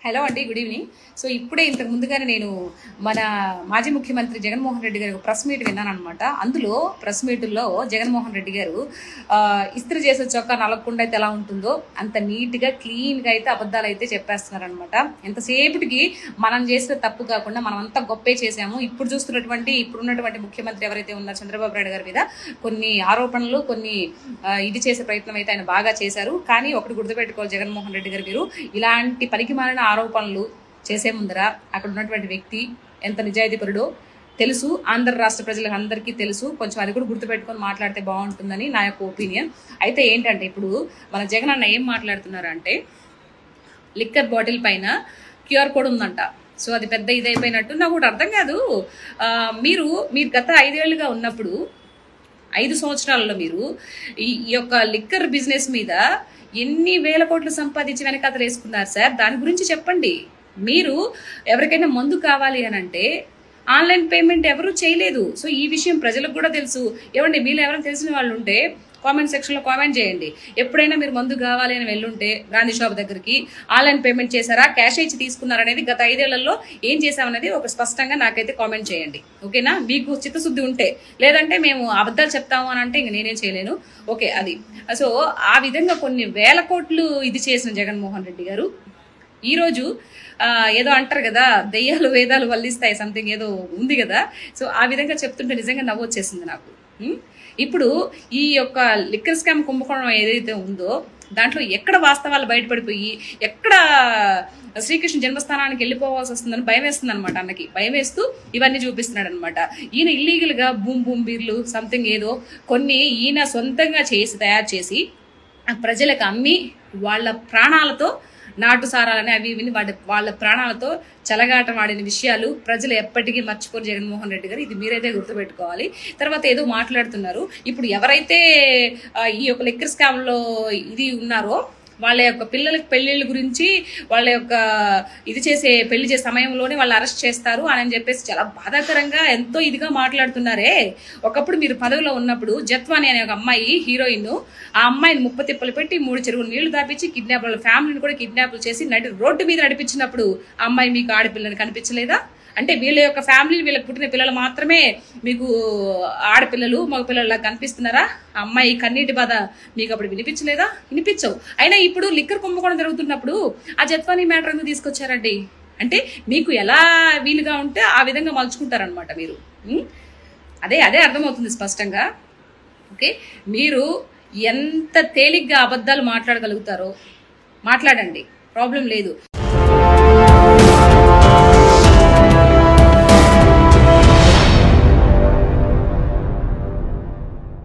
Hello అండి, good evening. So ఇప్పుడే ఇంతకు ముందుగానే నేను మన మాజీ ముఖ్యమంత్రి జగన్మోహన్ రెడ్డి గారి ప్రెస్ మీట్ విన్నాను అనమాట. అందులో ప్రెస్ మీటుల్లో జగన్మోహన్ రెడ్డి గారు ఇస్త్రీ చేసే చొక్కా నలగకుండా అయితే ఎలా ఉంటుందో అంత నీట్గా క్లీన్గా అయితే అబద్ధాలు అయితే చెప్పేస్తున్నారనమాట. ఎంతసేపటికి మనం చేసిన తప్పు కాకుండా మనం అంతా గొప్పే చేసాము. ఇప్పుడున్నటువంటి ముఖ్యమంత్రి ఎవరైతే ఉన్నారో చంద్రబాబు నాయుడు గారి మీద కొన్ని ఆరోపణలు ఇది చేసే ప్రయత్నం అయితే ఆయన బాగా చేశారు. కానీ ఒకటి గుర్తుపెట్టుకోవాలి, జగన్మోహన్ రెడ్డి గారు, మీరు ఇలాంటి పనికిమాలిన ఆరోపణలు చేసే ముందర అక్కడ ఉన్నటువంటి వ్యక్తి ఎంత నిజాయితీపరుడో తెలుసు. ఆంధ్ర రాష్ట్ర ప్రజలకు అందరికీ తెలుసు. కొంచెం అది కూడా గుర్తుపెట్టుకొని మాట్లాడితే బాగుంటుందని నా యొక్క ఒపీనియన్. అయితే ఏంటంటే ఇప్పుడు మన జగన్ అన్న ఏం మాట్లాడుతున్నారు అంటే, లిక్కర్ బాటిల్ పైన క్యూఆర్ కోడ్ ఉందంట. సో అది పెద్ద ఇదైపోయినట్టు నాకు కూడా అర్థం కాదు. మీరు గత 5 ఏళ్ళుగా ఉన్నప్పుడు 5 సంవత్సరాలలో మీరు ఈ యొక్క లిక్కర్ బిజినెస్ మీద ఎన్ని వేల కోట్లు సంపాదించి వెనకాతలు వేసుకున్నారు సార్? దాని గురించి చెప్పండి. మీరు ఎవరికైనా మందు కావాలి అని అంటే ఆన్లైన్ పేమెంట్ ఎవరు చేయలేదు. సో ఈ విషయం ప్రజలకు కూడా తెలుసు. ఏమండి, మీరు ఎవరైనా తెలిసిన వాళ్ళు ఉంటే కామెంట్ సెక్షన్లో కామెంట్ చేయండి. ఎప్పుడైనా మీరు మందు కావాలి అని వెళ్ళుంటే గాంధీ షాప్ దగ్గరికి ఆన్లైన్ పేమెంట్ చేశారా, క్యాష్ ఇచ్చి తీసుకున్నారనేది గత 5 ఏళ్లలో ఏం చేశామనేది ఒక స్పష్టంగా నాకైతే కామెంట్ చేయండి. ఓకేనా? మీకు చిత్తశుద్ధి ఉంటే. లేదంటే మేము అబద్ధాలు చెప్తాము అని అంటే ఇంక నేనేం చేయలేను. ఓకే, అది. సో ఆ విధంగా కొన్ని వేల కోట్లు ఇది చేసిన జగన్మోహన్ రెడ్డి గారు ఈరోజు ఏదో అంటారు కదా, దెయ్యాలు వేదాలు వల్లిస్తాయి, సంథింగ్ ఏదో ఉంది కదా. సో ఆ విధంగా చెప్తుంటే నిజంగా నవ్వు వచ్చేసింది నాకు. ఇప్పుడు ఈ యొక్క లిక్కర్ స్కామ్ కుంభకోణం ఏదైతే ఉందో దాంట్లో ఎక్కడ వాస్తవాలు బయటపడిపోయి ఎక్కడ శ్రీకృష్ణ జన్మస్థానానికి వెళ్ళిపోవాల్సి వస్తుందని భయం వేస్తుంది అనమాట. అన్నకి భయం వేస్తూ ఇవన్నీ చూపిస్తున్నాడు అనమాట. ఈయన ఇల్లీగల్గా బూమ్ బీర్లు సంథింగ్ ఏదో కొన్ని ఈయన సొంతంగా తయారు చేసి ప్రజలకు అమ్మి వాళ్ళ ప్రాణాలతో నాటు సారాలని అవి ఇవి వాళ్ళ ప్రాణాలతో చెలగాటం ఆడిన విషయాలు ప్రజలు ఎప్పటికీ మర్చిపోరు జగన్మోహన్ రెడ్డి గారు. ఇది మీరైతే గుర్తుపెట్టుకోవాలి. తర్వాత ఏదో మాట్లాడుతున్నారు. ఇప్పుడు ఎవరైతే ఈ యొక్క లిక్కర్ స్కామ్ లో ఇది ఉన్నారో వాళ్ళ యొక్క పిల్లలకి పెళ్లిళ్ళ గురించి వాళ్ళ యొక్క పెళ్లి చేసే సమయంలోనే వాళ్ళు అరెస్ట్ చేస్తారు అని చెప్పేసి చాలా బాధాకరంగా ఎంతో ఇదిగా మాట్లాడుతున్నారే. ఒకప్పుడు మీరు పదవిలో ఉన్నప్పుడు జత్వాని అనే ఒక అమ్మాయి హీరోయిన్, ఆ అమ్మాయిని ముప్పతిప్పలు పెట్టి 3 చెరువులు నీళ్లు దాపించి వాళ్ళ ఫ్యామిలీని కూడా కిడ్నాప్లు చేసి రోడ్డు మీద నడిపించినప్పుడు ఆ అమ్మాయి మీకు ఆడపిల్లని కనిపించలేదా? అంటే వీళ్ళ యొక్క ఫ్యామిలీ, వీళ్ళకి పుట్టిన పిల్లలు మాత్రమే మీకు ఆడపిల్లలు మగ పిల్లల్లా కనిపిస్తున్నారా? అమ్మాయి కన్నీటి బాధ మీకు అప్పుడు వినిపించలేదా? వినిపించవు. అయినా ఇప్పుడు లిక్కర్ కుంభకోణం జరుగుతున్నప్పుడు ఆ జత్వానీ మ్యాటర్ ఎందుకు తీసుకొచ్చారండి? అంటే మీకు ఎలా వీలుగా ఉంటే ఆ విధంగా మలుచుకుంటారనమాట మీరు. అదే అర్థమవుతుంది స్పష్టంగా. ఓకే, మీరు ఎంత తేలిగ్గా అబద్ధాలు మాట్లాడగలుగుతారో మాట్లాడండి, ప్రాబ్లం లేదు.